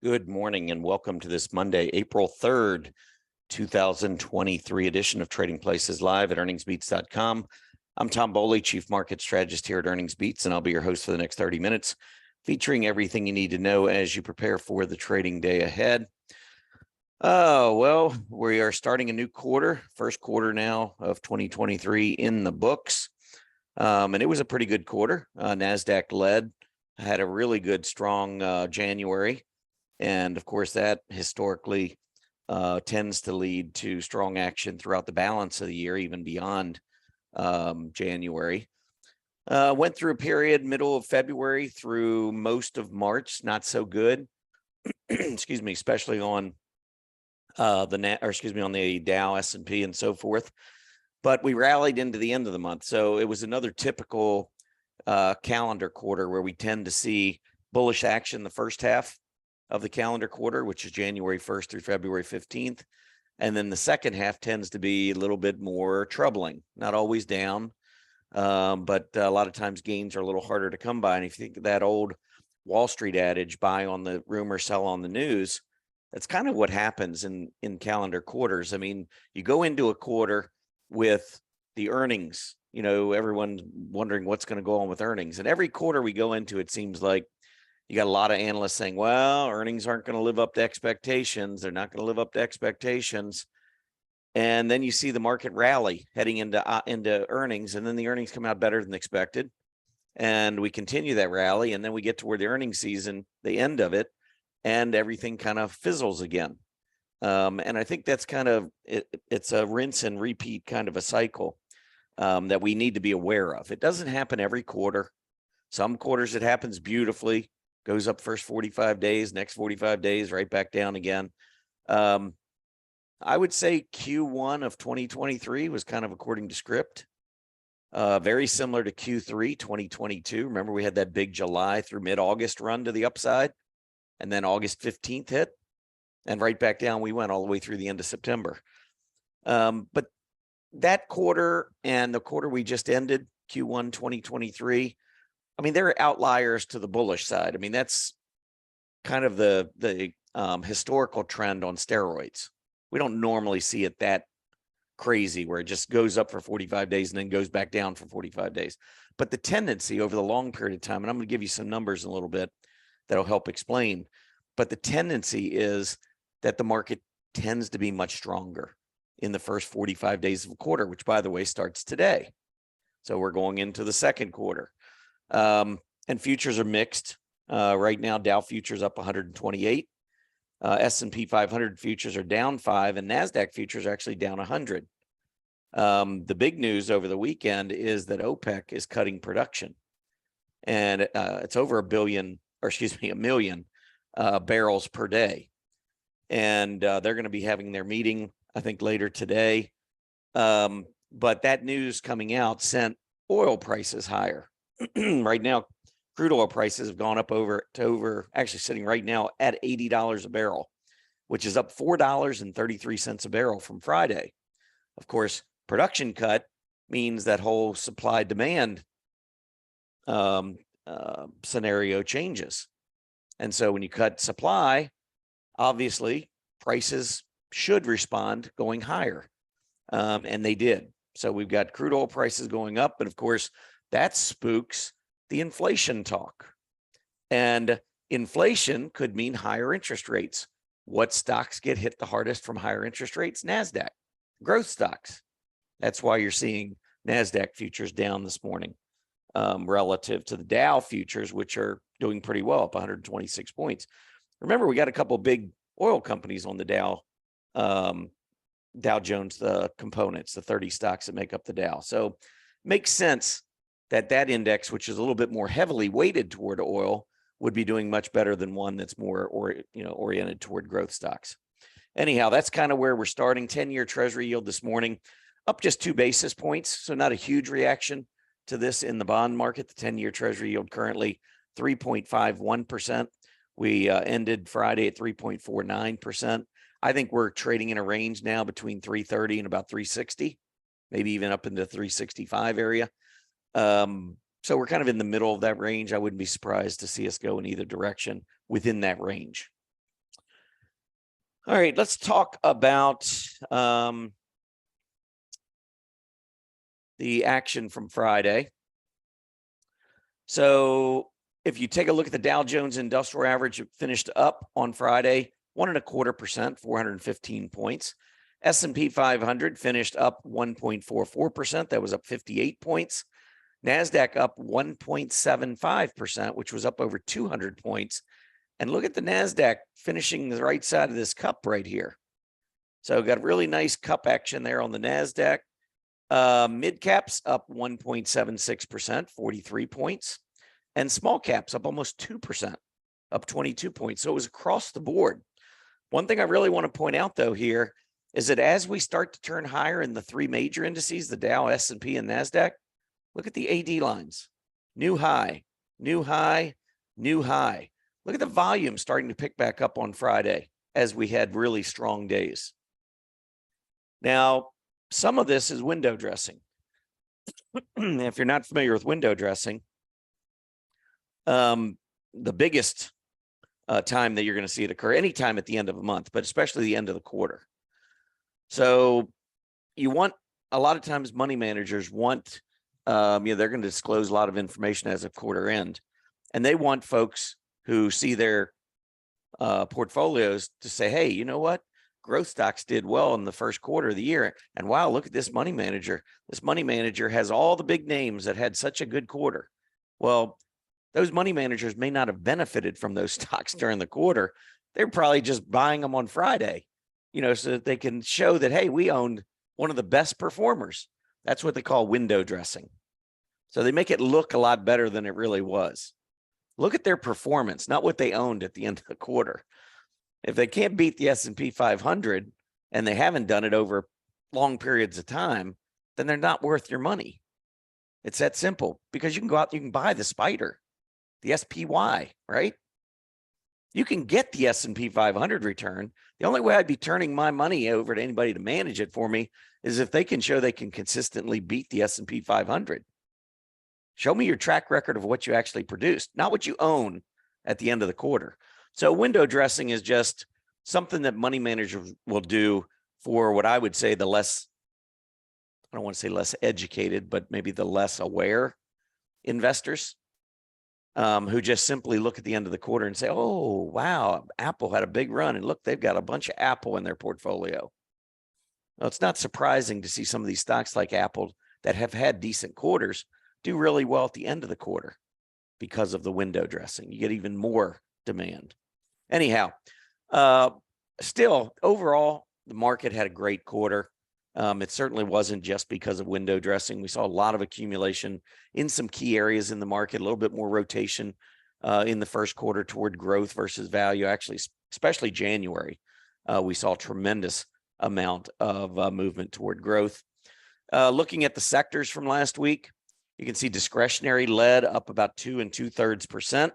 Good morning and welcome to this Monday, April 3rd, 2023 edition of Trading Places Live at earningsbeats.com. I'm Tom Bowley, Chief Market Strategist here at Earnings Beats, and I'll be your host for the next 30 minutes, featuring everything you need to know as you prepare for the trading day ahead. Well, we are starting a new quarter, first quarter now of 2023 in the books. And it was a pretty good quarter. NASDAQ led, had a really good, strong January. And of course, that historically tends to lead to strong action throughout the balance of the year, even beyond January. Went through a period middle of February through most of March, not so good. Excuse me, especially on on the Dow, S&P, and so forth. But we rallied into the end of the month, so it was another typical calendar quarter where we tend to see bullish action the first half of the calendar quarter, which is January 1st through February 15th. And then the second half tends to be a little bit more troubling, not always down, but a lot of times gains are a little harder to come by. And if you think of that old Wall Street adage, buy on the rumor, sell on the news, that's kind of what happens in calendar quarters. I mean, you go into a quarter with the earnings, everyone's wondering what's going to go on with earnings. And every quarter we go into, it seems like you got a lot of analysts saying, well, earnings aren't going to live up to expectations. They're not going to live up to expectations. And then you see the market rally heading into earnings, and then the earnings come out better than expected. And we continue that rally, and then we get toward the earnings season, the end of it, and everything kind of fizzles again. And I think that's kind of, it's a rinse and repeat kind of a cycle that we need to be aware of. It doesn't happen every quarter. Some quarters it happens beautifully. Goes up first 45 days, next 45 days, right back down again. I would say Q1 of 2023 was kind of according to script. Very similar to Q3 2022. Remember, we had that big July through mid-August run to the upside, and then August 15th hit, and right back down we went all the way through the end of September. But that quarter and the quarter we just ended, Q1 2023, I mean, they're outliers to the bullish side. I mean, that's kind of the historical trend on steroids. We don't normally see it that crazy where it just goes up for 45 days and then goes back down for 45 days. But the tendency over the long period of time, and I'm going to give you some numbers in a little bit that'll help explain, but the tendency is that the market tends to be much stronger in the first 45 days of a quarter, which, by the way, starts today. So we're going into the second quarter. And futures are mixed. Right now, Dow futures up 128. S&P 500 futures are down 5, and NASDAQ futures are actually down 100. The big news over the weekend is that OPEC is cutting production. And it's over a million barrels per day. And they're going to be having their meeting, I think, later today. But that news coming out sent oil prices higher. Right now, crude oil prices have gone up actually sitting right now at $80 a barrel, which is up $4.33 a barrel from Friday. Of course, production cut means that whole supply demand scenario changes. And so when you cut supply, obviously prices should respond going higher. And they did. So we've got crude oil prices going up, but of course, that spooks the inflation talk. And inflation could mean higher interest rates. What stocks get hit the hardest from higher interest rates? NASDAQ, growth stocks. That's why you're seeing NASDAQ futures down this morning relative to the Dow futures, which are doing pretty well, up 126 points. Remember, we got a couple big oil companies on the Dow Jones, the components, the 30 stocks that make up the Dow. So makes sense that index, which is a little bit more heavily weighted toward oil, would be doing much better than one that's more oriented toward growth stocks. Anyhow, that's kind of where we're starting. 10-year Treasury yield this morning up just 2 basis points, so not a huge reaction to this in the bond market. The 10-year Treasury yield currently 3.51%. We ended Friday at 3.49%. I think we're trading in a range now between 330 and about 360, maybe even up into the 365 area. So we're kind of in the middle of that range. I wouldn't be surprised to see us go in either direction within that range. All right, let's talk about the action from Friday. So if you take a look at the Dow Jones Industrial Average, it finished up on Friday, 1.25%, 415 points. S&P 500 finished up 1.44%. That was up 58 points. NASDAQ up 1.75%, which was up over 200 points. And look at the NASDAQ finishing the right side of this cup right here. So got really nice cup action there on the NASDAQ. Mid caps up 1.76%, 43 points. And small caps up almost 2%, up 22 points. So it was across the board. One thing I really want to point out, though, here is that as we start to turn higher in the three major indices, the Dow, S&P, and NASDAQ, look at the AD lines. New high, new high, new high. Look at the volume starting to pick back up on Friday as we had really strong days. Now, some of this is window dressing. If you're not familiar with window dressing, the biggest time that you're going to see it occur anytime at the end of a month, but especially the end of the quarter. So you want, a lot of times money managers want, they're going to disclose a lot of information as of quarter end, and they want folks who see their portfolios to say, hey, you know what? Growth stocks did well in the first quarter of the year. And wow, look at this money manager. This money manager has all the big names that had such a good quarter. Well, those money managers may not have benefited from those stocks during the quarter. They're probably just buying them on Friday, so that they can show that, hey, we owned one of the best performers. That's what they call window dressing. So they make it look a lot better than it really was. Look at their performance, not what they owned at the end of the quarter. If they can't beat the S&P 500 and they haven't done it over long periods of time, then they're not worth your money. It's that simple, because you can go out, you can buy the spider, the SPY, right? You can get the S&P 500 return. The only way I'd be turning my money over to anybody to manage it for me is if they can show they can consistently beat the S&P 500. Show me your track record of what you actually produced, not what you own at the end of the quarter. So window dressing is just something that money managers will do for what I would say the less, I don't want to say less educated, but maybe the less aware investors who just simply look at the end of the quarter and say, oh, wow, Apple had a big run. And look, they've got a bunch of Apple in their portfolio. Well, it's not surprising to see some of these stocks like Apple that have had decent quarters do really well at the end of the quarter because of the window dressing. You get even more demand. Anyhow, still, overall, the market had a great quarter. It certainly wasn't just because of window dressing. We saw a lot of accumulation in some key areas in the market, a little bit more rotation in the first quarter toward growth versus value. Actually, especially January, we saw a tremendous amount of movement toward growth. Looking at the sectors from last week, you can see discretionary led up about 2 2/3%.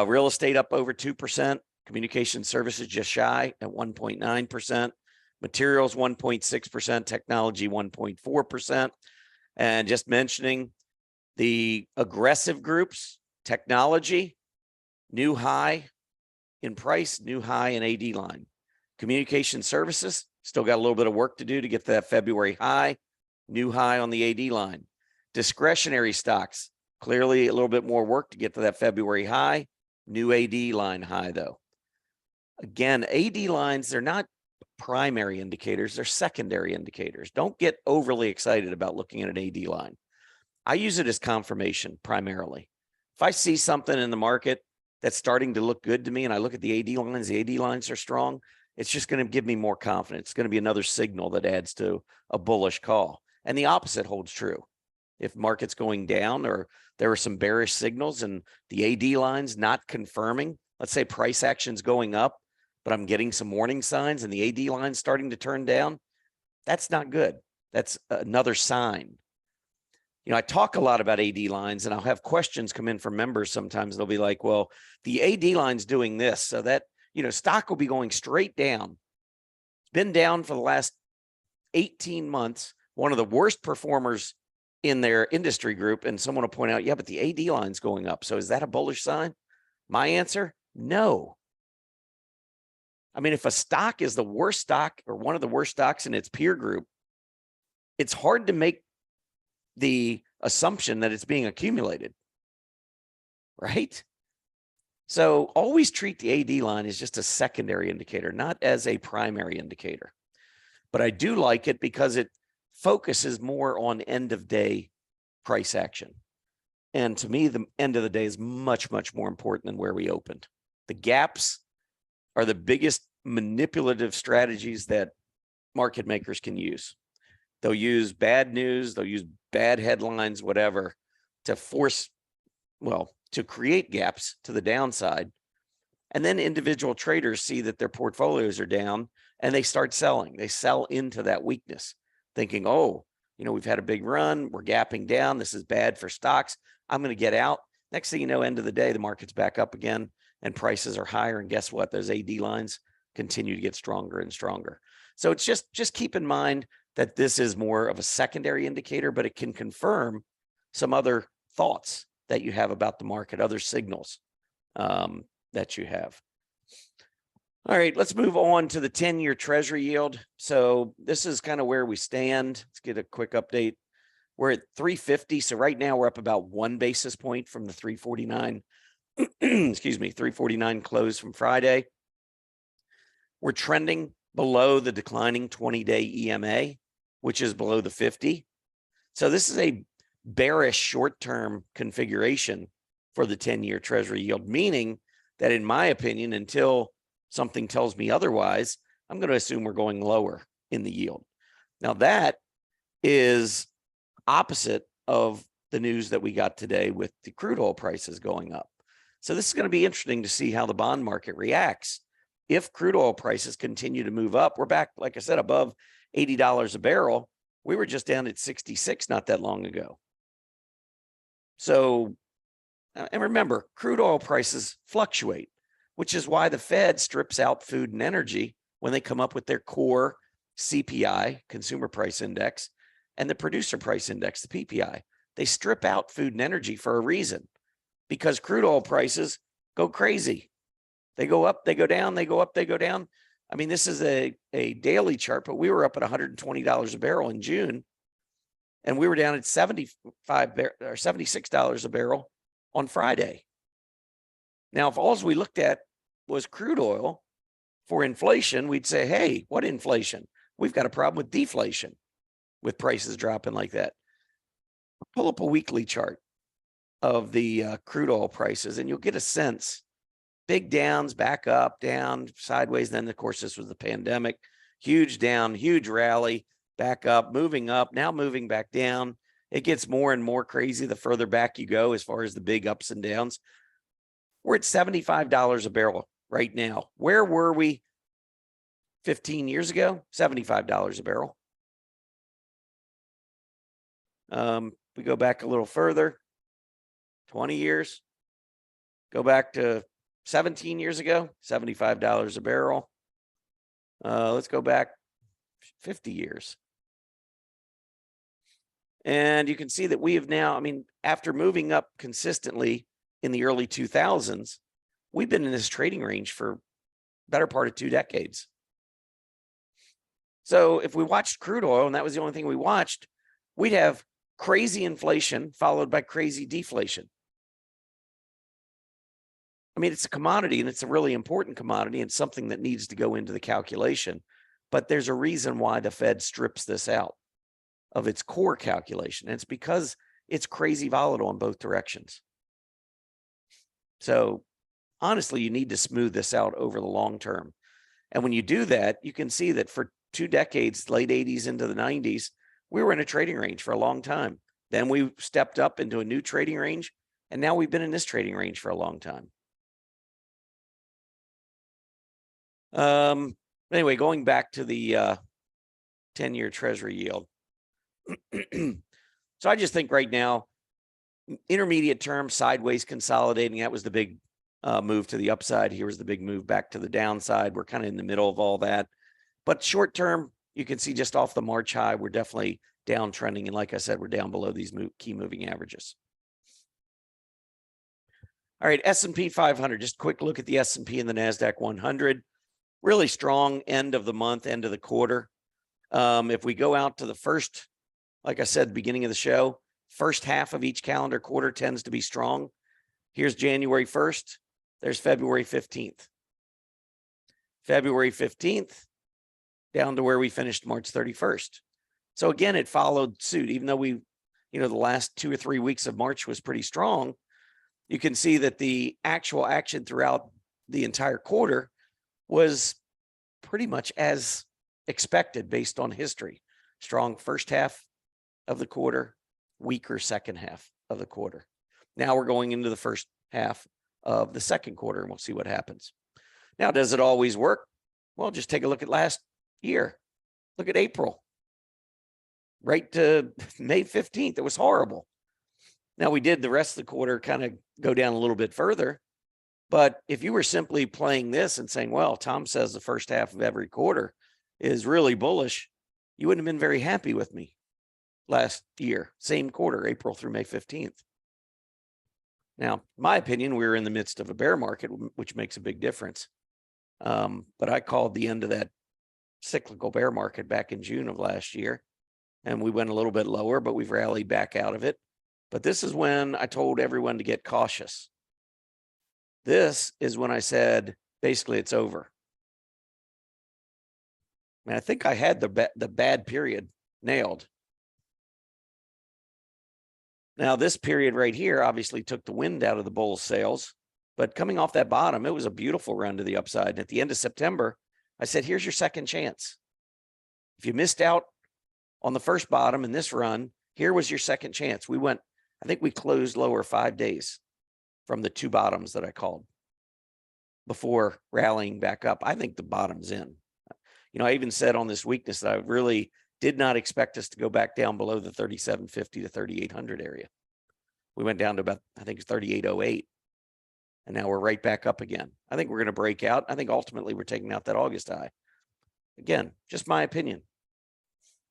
Real estate up over 2%. Communication services just shy at 1.9%. Materials 1.6%. Technology 1.4%. And just mentioning the aggressive groups, technology, new high in price, new high in AD line. Communication services, still got a little bit of work to do to get to that February high, new high on the AD line. Discretionary stocks, clearly a little bit more work to get to that February high, new AD line high though. Again, AD lines, they're not primary indicators, they're secondary indicators. Don't get overly excited about looking at an AD line. I use it as confirmation primarily. If I see something in the market that's starting to look good to me and I look at the AD lines are strong, it's just going to give me more confidence. It's going to be another signal that adds to a bullish call. And the opposite holds true. If market's going down or there are some bearish signals and the AD lines not confirming, let's say price action's going up, but I'm getting some warning signs and the AD line's starting to turn down, that's not good. That's another sign. I talk a lot about AD lines and I'll have questions come in from members sometimes. They'll be like, well, the AD line's doing this, so that, stock will be going straight down. It's been down for the last 18 months, one of the worst performers in their industry group, and someone will point out, yeah, but the AD line's going up. So is that a bullish sign? My answer, no. I mean, if a stock is the worst stock or one of the worst stocks in its peer group, it's hard to make the assumption that it's being accumulated, right? So always treat the AD line as just a secondary indicator, not as a primary indicator. But I do like it because it focuses more on end of day price action. And to me, the end of the day is much, much more important than where we opened. The gaps are the biggest manipulative strategies that market makers can use. They'll use bad news, they'll use bad headlines, whatever, to force, well, to create gaps to the downside. And then individual traders see that their portfolios are down and they start selling. They sell into that weakness, thinking, oh, we've had a big run, we're gapping down, this is bad for stocks, I'm going to get out. Next thing you know, end of the day, the market's back up again and prices are higher. And guess what? Those AD lines continue to get stronger and stronger. So it's just keep in mind that this is more of a secondary indicator, but it can confirm some other thoughts that you have about the market, other signals that you have. All right, let's move on to the 10-year Treasury yield. So this is kind of where we stand. Let's get a quick update. We're at 350. So right now we're up about 1 basis point from the 349, excuse me, 349 close from Friday. We're trending below the declining 20-day EMA, which is below the 50. So this is a bearish short-term configuration for the 10-year Treasury yield, meaning that in my opinion, until something tells me otherwise, I'm going to assume we're going lower in the yield. Now that is opposite of the news that we got today with the crude oil prices going up. So this is going to be interesting to see how the bond market reacts. If crude oil prices continue to move up, we're back, like I said, above $80 a barrel. We were just down at 66 not that long ago. So, and remember, crude oil prices fluctuate, which is why the Fed strips out food and energy when they come up with their core CPI, consumer price index, and the producer price index, the PPI. They strip out food and energy for a reason, because crude oil prices go crazy. They go up, they go down, they go up, they go down. I mean, this is a daily chart, but we were up at $120 a barrel in June, and we were down at $76 a barrel on Friday. Now, if all we looked at was crude oil for inflation, we'd say, hey, what inflation? We've got a problem with deflation with prices dropping like that. Pull up a weekly chart of the crude oil prices, and you'll get a sense. Big downs, back up, down, sideways. Then, of course, this was the pandemic. Huge down, huge rally, back up, moving up, now moving back down. It gets more and more crazy the further back you go as far as the big ups and downs. We're at $75 a barrel right now. Where were we 15 years ago? $75 a barrel. We go back a little further, 20 years. Go back to 17 years ago, $75 a barrel. Let's go back 50 years. And you can see that we have now, I mean, after moving up consistently in the early 2000s, we've been in this trading range for better part of 2 decades. So if we watched crude oil and that was the only thing we watched, we'd have crazy inflation followed by crazy deflation. I mean, it's a commodity and it's a really important commodity and something that needs to go into the calculation. But there's a reason why the Fed strips this out of its core calculation. And it's because it's crazy volatile in both directions. So honestly, you need to smooth this out over the long term. And when you do that, you can see that for 2 decades, late 80s into the 90s, we were in a trading range for a long time. Then we stepped up into a new trading range, and now we've been in this trading range for a long time. Anyway, going back to the 10-year Treasury yield. So I just think right now, intermediate term, sideways consolidating, that was the big move to the upside. Here was the big move back to the downside. We're kind of in the middle of all that. But short term, you can see just off the March high, we're definitely downtrending. And like I said, we're down below these key moving averages. All right, S&P 500, just a quick look at the S&P and the NASDAQ 100. really strong end of the month, end of the quarter. If we go out to the first, like I said, beginning of the show, first half of each calendar quarter tends to be strong. Here's January 1st. There's February 15th. February 15th down to where we finished March 31st. So again, it followed suit, even though the last 2 or 3 weeks of March was pretty strong. You can see that the actual action throughout the entire quarter was pretty much as expected based on history. Strong first half of the quarter, weaker second half of the quarter. Now we're going into the first half of the second quarter, and we'll see what happens. Now, does it always work? Well, just take a look at last year. Look at April. Right to May 15th. It was horrible. Now, we did the rest of the quarter kind of go down a little bit further. But if you were simply playing this and saying, well, Tom says the first half of every quarter is really bullish, you wouldn't have been very happy with me last year, same quarter, April through May 15th. Now, in my opinion, we were in the midst of a bear market, which makes a big difference. But I called the end of that cyclical bear market back in June of last year, and we went a little bit lower, but we've rallied back out of it. But this is when I told everyone to get cautious. This is when I said, basically, it's over. And I think I had the bad period nailed. Now, this period right here obviously took the wind out of the bull sails, but coming off that bottom, it was a beautiful run to the upside. And at the end of September, I said, here's your second chance. If you missed out on the first bottom in this run, here was your second chance. I think we closed lower 5 days from the 2 bottoms that I called before rallying back up. I think the bottom's in. I even said on this weakness that I really did not expect us to go back down below the 3750 to 3800 area. We went down to about, I think it's 3808. And now we're right back up again. I think we're going to break out. I think ultimately we're taking out that August high. Again, just my opinion.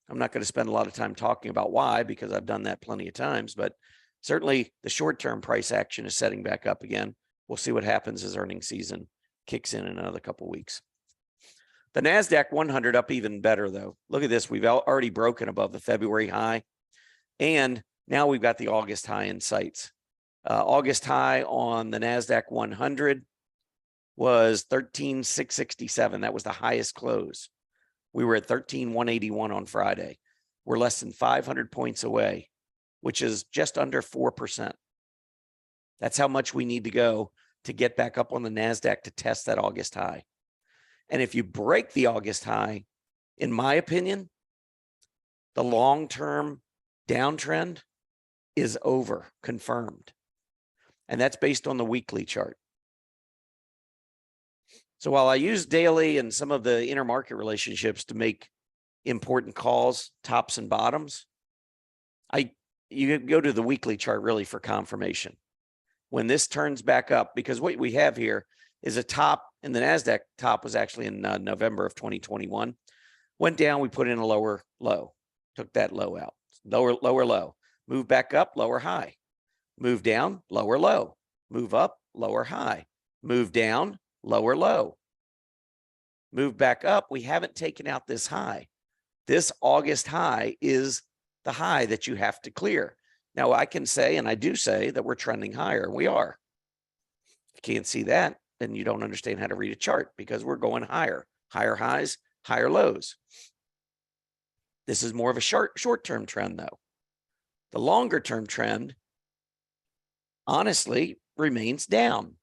I'm not going to spend a lot of time talking about why, because I've done that plenty of times, but certainly the short-term price action is setting back up again. We'll see what happens as earnings season kicks in another couple of weeks. The NASDAQ 100 up even better, though. Look at this. We've already broken above the February high, and now we've got the August high in sights. August high on the NASDAQ 100 was 13,667. That was the highest close. We were at 13,181 on Friday. We're less than 500 points away, which is just under 4%. That's how much we need to go to get back up on the NASDAQ to test that August high. And if you break the August high, in my opinion, the long-term downtrend is over, confirmed. And that's based on the weekly chart. So while I use daily and some of the intermarket relationships to make important calls, tops and bottoms, you go to the weekly chart really for confirmation. When this turns back up, because what we have here is a top, and the NASDAQ top was actually in November of 2021. Went down, we put in a lower low, took that low out, lower low, move back up, lower high, move down, lower low, move up, lower high, move down, lower low, move back up. We haven't taken out this high. This August high is the high that you have to clear. Now, I can say, and I do say, that we're trending higher, and we are. If you can't see that, then you don't understand how to read a chart, because we're going higher, higher highs, higher lows. This is more of a short-term trend, though. The longer-term trend, honestly, remains down.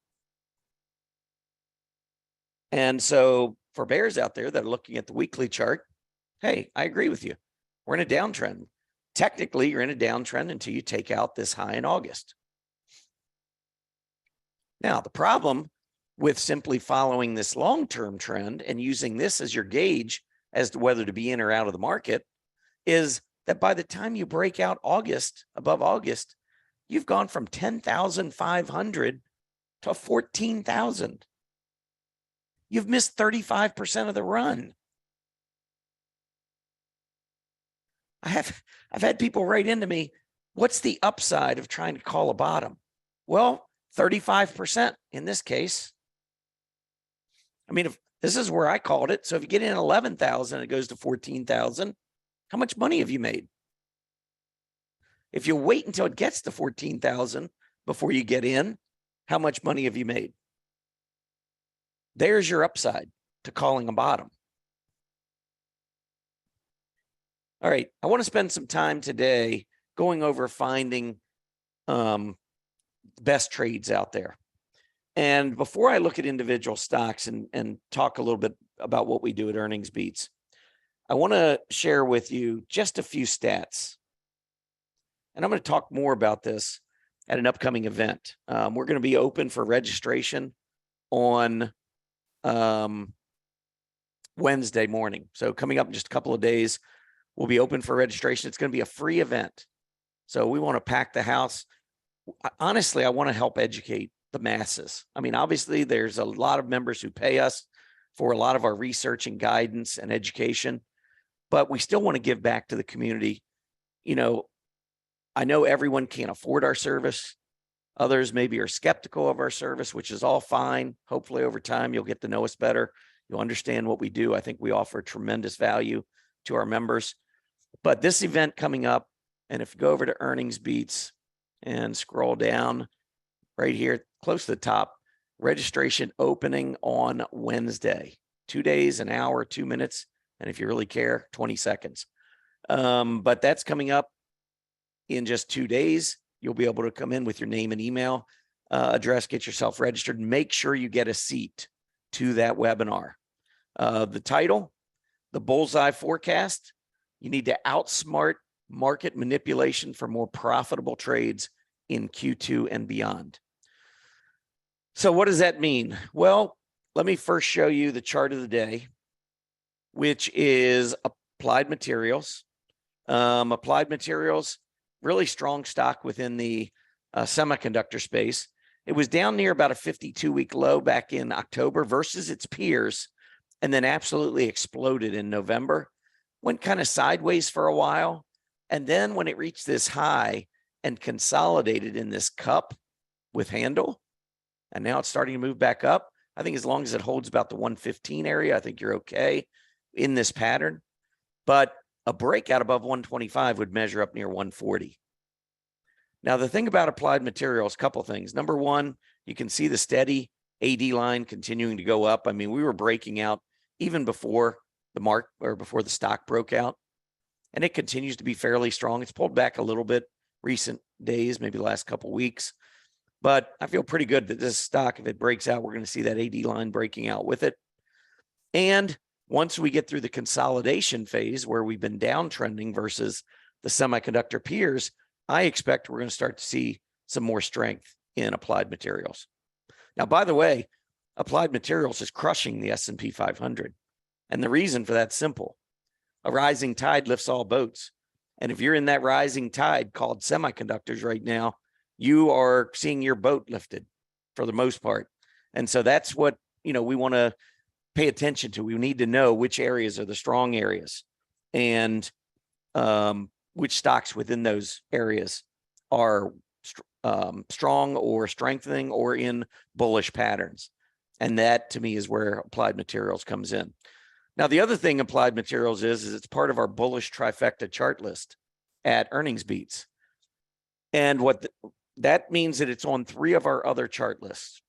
And so for bears out there that are looking at the weekly chart, hey, I agree with you. We're in a downtrend. Technically, you're in a downtrend until you take out this high in August. Now, the problem with simply following this long-term trend and using this as your gauge as to whether to be in or out of the market is that by the time you break out August, above August, you've gone from 10,500 to 14,000. You've missed 35% of the run. I've had people write into me, what's the upside of trying to call a bottom? Well, 35% in this case. I mean, This is where I called it. So if you get in 11,000, it goes to 14,000. How much money have you made? If you wait until it gets to 14,000 before you get in, how much money have you made? There's your upside to calling a bottom. All right, I want to spend some time today going over finding best trades out there. And before I look at individual stocks and talk a little bit about what we do at Earnings Beats, I want to share with you just a few stats. And I'm going to talk more about this at an upcoming event. We're going to be open for registration on Wednesday morning. So coming up in just a couple of days, we'll be open for registration. It's going to be a free event. So we want to pack the house. Honestly, I want to help educate the masses. I mean, obviously, there's a lot of members who pay us for a lot of our research and guidance and education, but we still want to give back to the community. You know, I know everyone can't afford our service. Others maybe are skeptical of our service, which is all fine. Hopefully, over time, you'll get to know us better. You'll understand what we do. I think we offer tremendous value to our members. But this event coming up, and if you go over to Earnings Beats and scroll down right here, close to the top, registration opening on Wednesday, 2 days, an hour, 2 minutes. And if you really care, 20 seconds. But that's coming up in just 2 days. You'll be able to come in with your name and email address, get yourself registered, and make sure you get a seat to that webinar. The title, the Bullseye Forecast. You need to outsmart market manipulation for more profitable trades in Q2 and beyond. So what does that mean? Well, let me first show you the chart of the day, which is Applied Materials. Applied Materials, really strong stock within the semiconductor space. It was down near about a 52-week low back in October versus its peers, and then absolutely exploded in November. Went kind of sideways for a while, and then when it reached this high and consolidated in this cup with handle, and now it's starting to move back up. I think as long as it holds about the 115 area, I think you're okay in this pattern. But a breakout above 125 would measure up near 140. Now, the thing about Applied Materials, a couple things. Number one, you can see the steady AD line continuing to go up. I mean, we were breaking out even before the stock broke out, and it continues to be fairly strong. It's pulled back a little bit recent days, maybe the last couple weeks, but I feel pretty good that this stock, if it breaks out, we're going to see that AD line breaking out with it. And once we get through the consolidation phase where we've been downtrending versus the semiconductor peers, I expect we're going to start to see some more strength in Applied Materials. Now, by the way, Applied Materials is crushing the S&P 500. And the reason for that's simple. A rising tide lifts all boats. And if you're in that rising tide called semiconductors right now, you are seeing your boat lifted for the most part. And so that's what, we want to pay attention to. We need to know which areas are the strong areas and which stocks within those areas are strong or strengthening or in bullish patterns. And that, to me, is where Applied Materials comes in. Now, the other thing Applied Materials is it's part of our bullish trifecta chart list at Earnings Beats. And that means that it's on 3 of our other chart lists.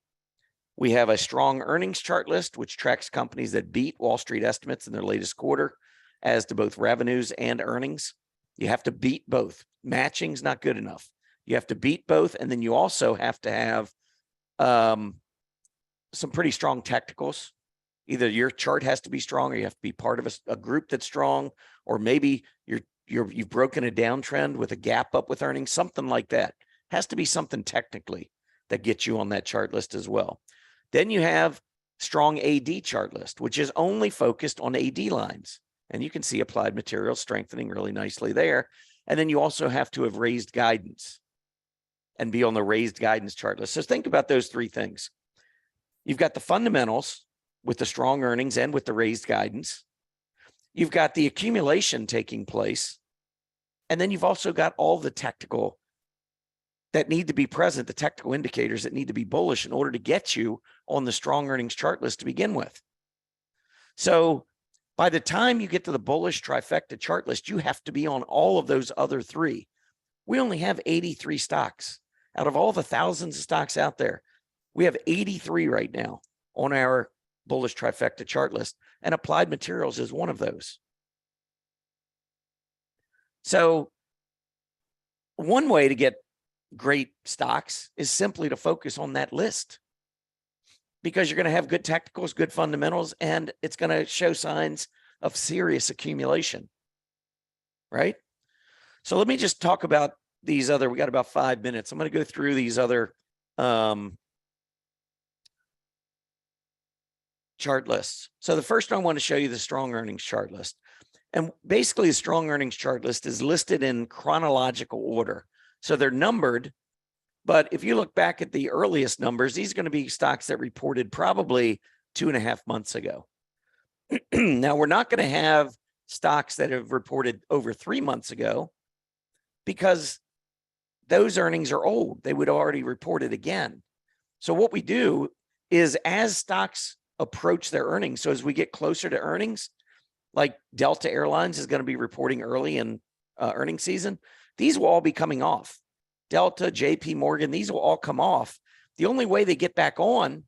We have a strong earnings chart list, which tracks companies that beat Wall Street estimates in their latest quarter as to both revenues and earnings. You have to beat both. Matching's not good enough. You have to beat both, and then you also have to have some pretty strong technicals. Either your chart has to be strong, or you have to be part of a group that's strong, or maybe you've broken a downtrend with a gap up with earnings, something like that. Has to be something technically that gets you on that chart list as well. Then you have strong AD chart list, which is only focused on AD lines. And you can see Applied Materials strengthening really nicely there. And then you also have to have raised guidance and be on the raised guidance chart list. So think about those 3 things. You've got the fundamentals with the strong earnings and with the raised guidance. You've got the accumulation taking place. And then you've also got all the technical that need to be present, the technical indicators that need to be bullish in order to get you on the strong earnings chart list to begin with. So by the time you get to the bullish trifecta chart list, you have to be on all of those other three. We only have 83 stocks. Out of all the thousands of stocks out there, we have 83 right now on our bullish trifecta chart list, and Applied Materials is one of those. So one way to get great stocks is simply to focus on that list, because you're going to have good technicals, good fundamentals, and it's going to show signs of serious accumulation, right? So let me just talk about these other, we got about 5 minutes. I'm going to go through these other chart lists. So the first one I want to show you the strong earnings chart list. And basically, the strong earnings chart list is listed in chronological order. So they're numbered, but if you look back at the earliest numbers, these are going to be stocks that reported probably 2.5 months ago. Now, we're not going to have stocks that have reported over 3 months ago, because those earnings are old. They would already report it again. So what we do is, as stocks approach their earnings, so as we get closer to earnings, like Delta Airlines is going to be reporting early in earnings season, these will all be coming off. Delta, JP Morgan, these will all come off. The only way they get back on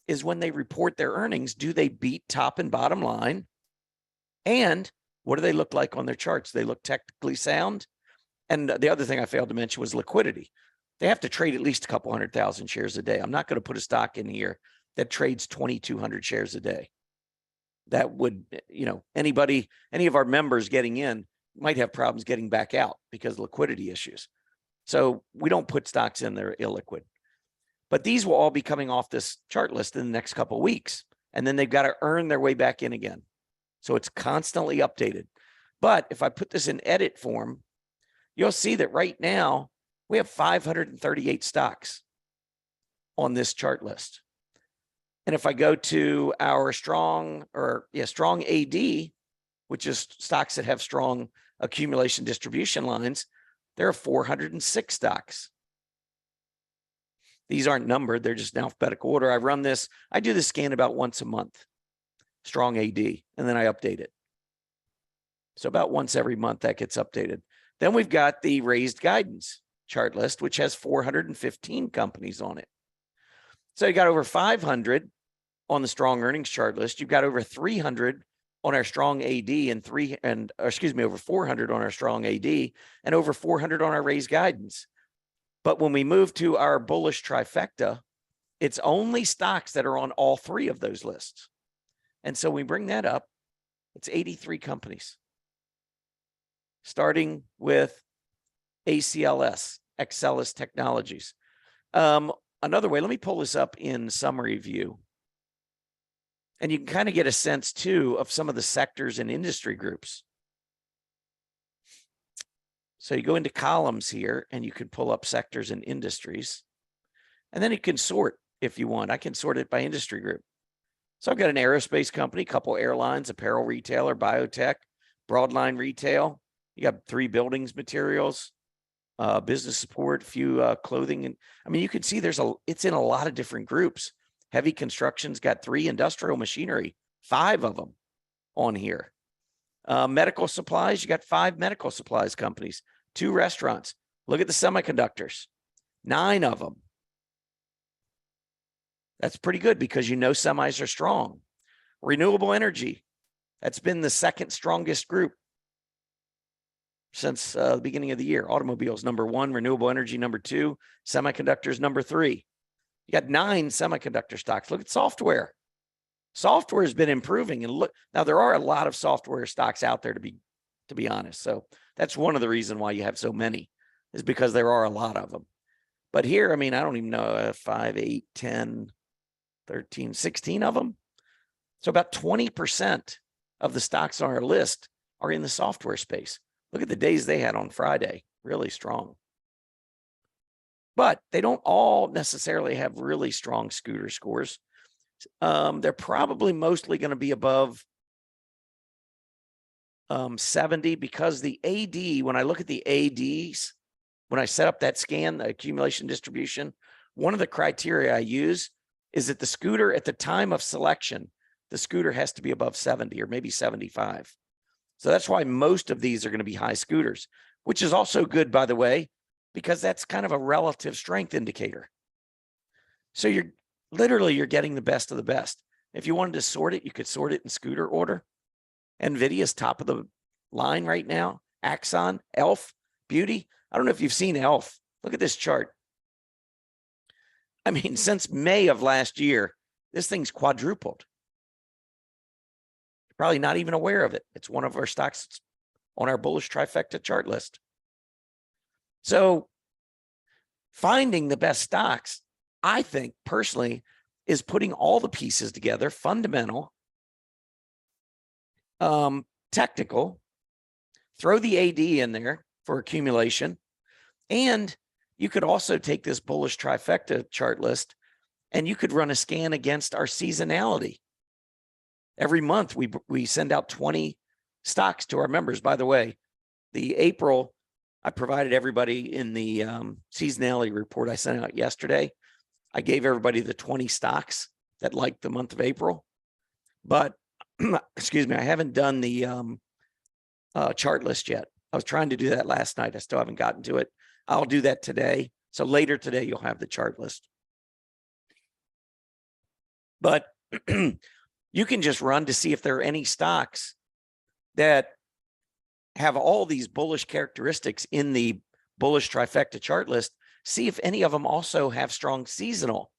is when they report their earnings. Do they beat top and bottom line? And what do they look like on their charts? They look technically sound. And the other thing I failed to mention was liquidity. They have to trade at least a couple 100,000 shares a day. I'm not going to put a stock in here that trades 2,200 shares a day. That would, any of our members getting in might have problems getting back out because of liquidity issues. So we don't put stocks in that are illiquid. But these will all be coming off this chart list in the next couple of weeks. And then they've got to earn their way back in again. So it's constantly updated. But if I put this in edit form, you'll see that right now we have 538 stocks on this chart list. And if I go to our strong AD, which is stocks that have strong accumulation distribution lines, there are 406 stocks. These aren't numbered. They're just in alphabetical order. I run this. I do this scan about once a month, strong AD, and then I update it. So about once every month that gets updated. Then we've got the raised guidance chart list, which has 415 companies on it. So you got over 500 on the strong earnings chart list. You've got over 300 on our strong AD and over 400 on our strong AD and over 400 on our raised guidance. But when we move to our bullish trifecta, it's only stocks that are on all three of those lists. And so we bring that up, it's 83 companies. Starting with ACLS, Excelis Technologies. Another way, let me pull this up in summary view. And you can kind of get a sense, too, of some of the sectors and industry groups. So you go into columns here, and you can pull up sectors and industries. And then you can sort if you want. I can sort it by industry group. So I've got an aerospace company, a couple airlines, apparel retailer, biotech, broadline retail. You got 3 buildings materials, business support, a few clothing. And I mean, you can see it's in a lot of different groups. Heavy construction's got 3, industrial machinery, 5 of them on here. Medical supplies, you got 5 medical supplies companies, 2 restaurants. Look at the semiconductors, 9 of them. That's pretty good because semis are strong. Renewable energy, that's been the second strongest group since the beginning of the year. Automobiles, number 1, renewable energy, number 2, semiconductors, number 3. You got 9 semiconductor stocks. Look at software. Software has been improving, and look, now there are a lot of software stocks out there, to be honest. So that's one of the reasons why you have so many, is because there are a lot of them. But here, I mean, I don't even know, 5, 8, 10, 13, 16 of them. So about 20% of the stocks on our list are in the software space. Look at the days they had on Friday, really strong. But they don't all necessarily have really strong scooter scores. They're probably mostly going to be above 70, because the AD, when I look at the ADs, when I set up that scan, the accumulation distribution, one of the criteria I use is that the scooter at the time of selection, the scooter has to be above 70 or maybe 75. So that's why most of these are going to be high scooters, which is also good, by the way, because that's kind of a relative strength indicator. So you're getting the best of the best. If you wanted to sort it, you could sort it in scooter order. NVIDIA's top of the line right now. Axon, ELF, Beauty. I don't know if you've seen ELF. Look at this chart. I mean, since May of last year, this thing's quadrupled. You're probably not even aware of it. It's one of our stocks on our bullish trifecta chart list. So finding the best stocks, I think personally, is putting all the pieces together, fundamental, technical, throw the AD in there for accumulation. And you could also take this bullish trifecta chart list and you could run a scan against our seasonality. Every month we send out 20 stocks to our members. By the way, the April, I provided everybody in the seasonality report I sent out yesterday. I gave everybody the 20 stocks that liked the month of April. But excuse me, I haven't done the chart list yet. I was trying to do that last night. I still haven't gotten to it. I'll do that today. So later today, you'll have the chart list. But you can just run to see if there are any stocks that have all these bullish characteristics in the bullish trifecta chart list. See if any of them also have strong seasonal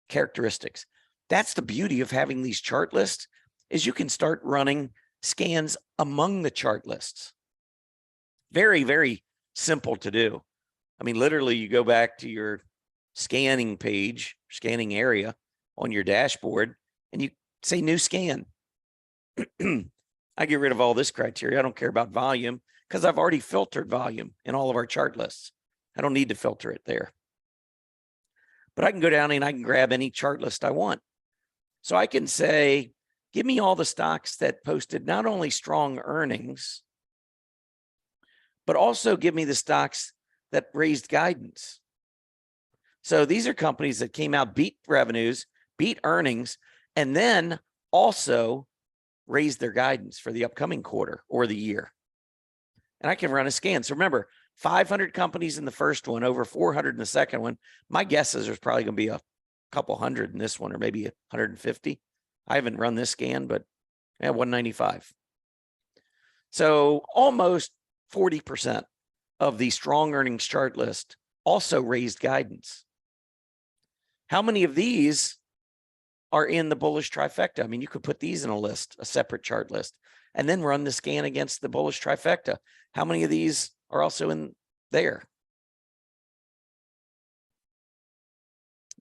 characteristics. That's the beauty of having these chart lists, is you can start running scans among the chart lists. Very, very simple to do. I mean, literally, you go back to your scanning page, scanning area on your dashboard, and you say new scan. I get rid of all this criteria. I don't care about volume because I've already filtered volume in all of our chart lists. I don't need to filter it there. But I can go down and I can grab any chart list I want. So I can say, give me all the stocks that posted not only strong earnings, but also give me the stocks that raised guidance. So these are companies that came out, beat revenues, beat earnings, and then also raised their guidance for the upcoming quarter or the year. And I can run a scan. So remember, 500 companies in the first one, over 400 in the second one. My guess is there's probably going to be a couple hundred in this one, or maybe 150. I haven't run this scan, but 195. So almost 40% of the strong earnings chart list also raised guidance. How many of these are in the bullish trifecta? I mean, you could put these in a list, a separate chart list, and then run the scan against the bullish trifecta. How many of these are also in there?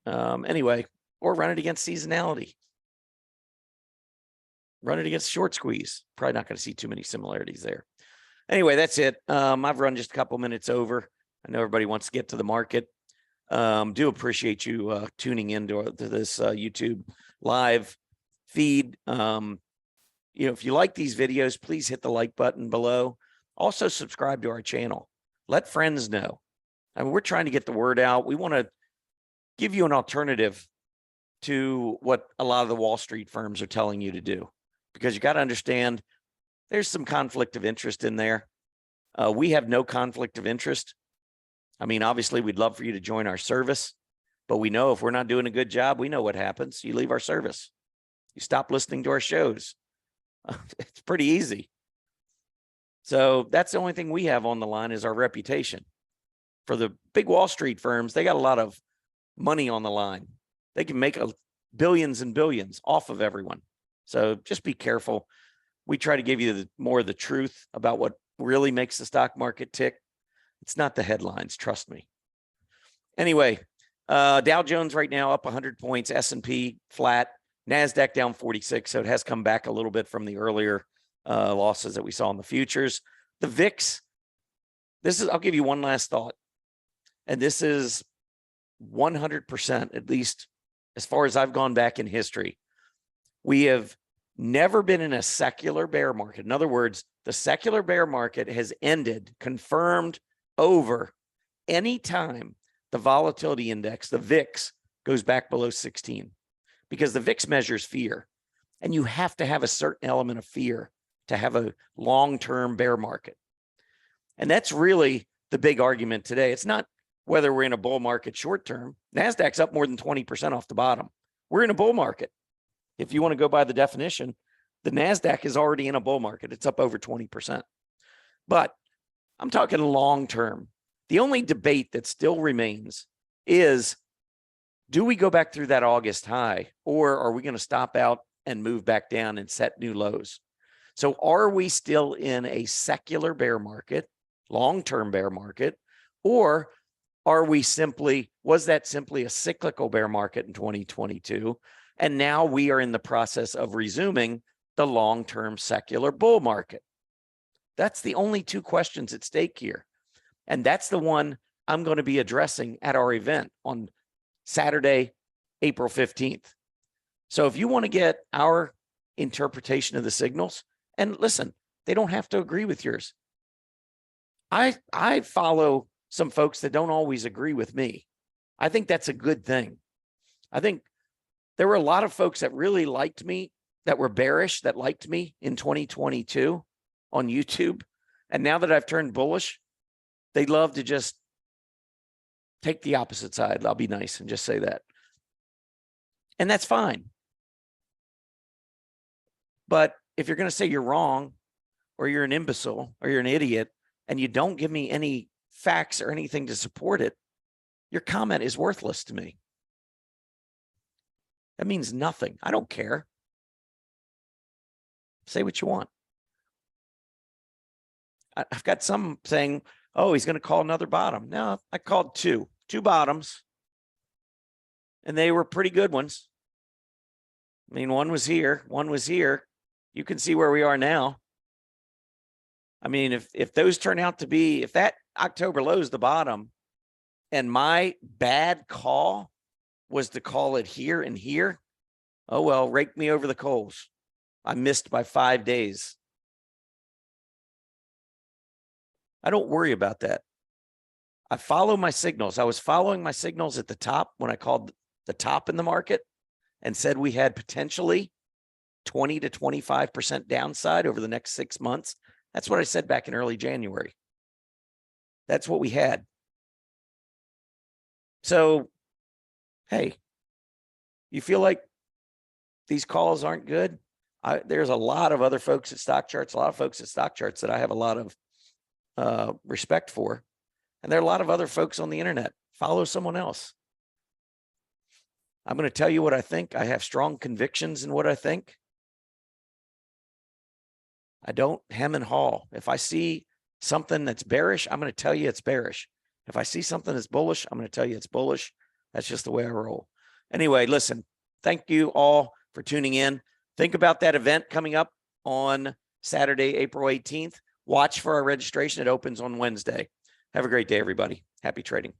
Anyway, or run it against seasonality. Run it against short squeeze. Probably not going to see too many similarities there. Anyway, that's it. I've run just a couple minutes over. I know everybody wants to get to the market. Do appreciate you tuning into this YouTube live feed. If you like these videos, please hit the like button below. Also subscribe to our channel. Let friends know. I mean, we're trying to get the word out. We want to give you an alternative to what a lot of the Wall Street firms are telling you to do, because you got to understand there's some conflict of interest in there. We have no conflict of interest. I mean, obviously, we'd love for you to join our service, but we know if we're not doing a good job, we know what happens. You leave our service. You stop listening to our shows. It's pretty easy. So that's the only thing we have on the line is our reputation. For the big Wall Street firms, they got a lot of money on the line. They can make billions and billions off of everyone. So just be careful. We try to give you more of the truth about what really makes the stock market tick. It's not the headlines, trust me. Anyway, Dow Jones right now up 100 points, S&P flat, NASDAQ down 46. So it has come back a little bit from the earlier losses that we saw in the futures. The VIX, I'll give you one last thought. And this is 100%, at least as far as I've gone back in history. We have never been in a secular bear market. In other words, the secular bear market has ended, confirmed over any time the volatility index, the VIX, goes back below 16, because the VIX measures fear. And you have to have a certain element of fear to have a long-term bear market. And that's really the big argument today. It's not whether we're in a bull market short-term. NASDAQ's up more than 20% off the bottom. We're in a bull market. If you want to go by the definition, the NASDAQ is already in a bull market. It's up over 20%. But I'm talking long-term. The only debate that still remains is, do we go back through that August high, or are we going to stop out and move back down and set new lows? So are we still in a secular bear market, long-term bear market, or are we was that simply a cyclical bear market in 2022? And now we are in the process of resuming the long-term secular bull market. That's the only two questions at stake here. And that's the one I'm going to be addressing at our event on Saturday, April 15th. So if you want to get our interpretation of the signals, and listen, they don't have to agree with yours. I follow some folks that don't always agree with me. I think that's a good thing. I think there were a lot of folks that really liked me, that were bearish, that liked me in 2022 on YouTube. And now that I've turned bullish, they love to just take the opposite side. I'll be nice and just say that. And that's fine. But if you're going to say you're wrong, or you're an imbecile, or you're an idiot, and you don't give me any facts or anything to support it, your comment is worthless to me. That means nothing. I don't care. Say what you want. I've got some saying, oh, he's going to call another bottom. No, I called two bottoms, and they were pretty good ones. I mean, one was here, one was here. You can see where we are now. I mean, if those turn out to be, if that October low is the bottom, and my bad call was to call it here and here, oh, well, rake me over the coals. I missed by 5 days. I don't worry about that. I follow my signals. I was following my signals at the top when I called the top in the market and said we had potentially 20 to 25% downside over the next 6 months. That's what I said back in early January. That's what we had. So, hey, you feel like these calls aren't good? There's a lot of other folks at Stock Charts, a lot of folks at Stock Charts that I have a lot of respect for. And there are a lot of other folks on the internet. Follow someone else. I'm going to tell you what I think. I have strong convictions in what I think. I don't hem and haw. If I see something that's bearish, I'm going to tell you it's bearish. If I see something that's bullish, I'm going to tell you it's bullish. That's just the way I roll. Anyway, listen, thank you all for tuning in. Think about that event coming up on Saturday, April 18th. Watch for our registration. It opens on Wednesday. Have a great day, everybody. Happy trading.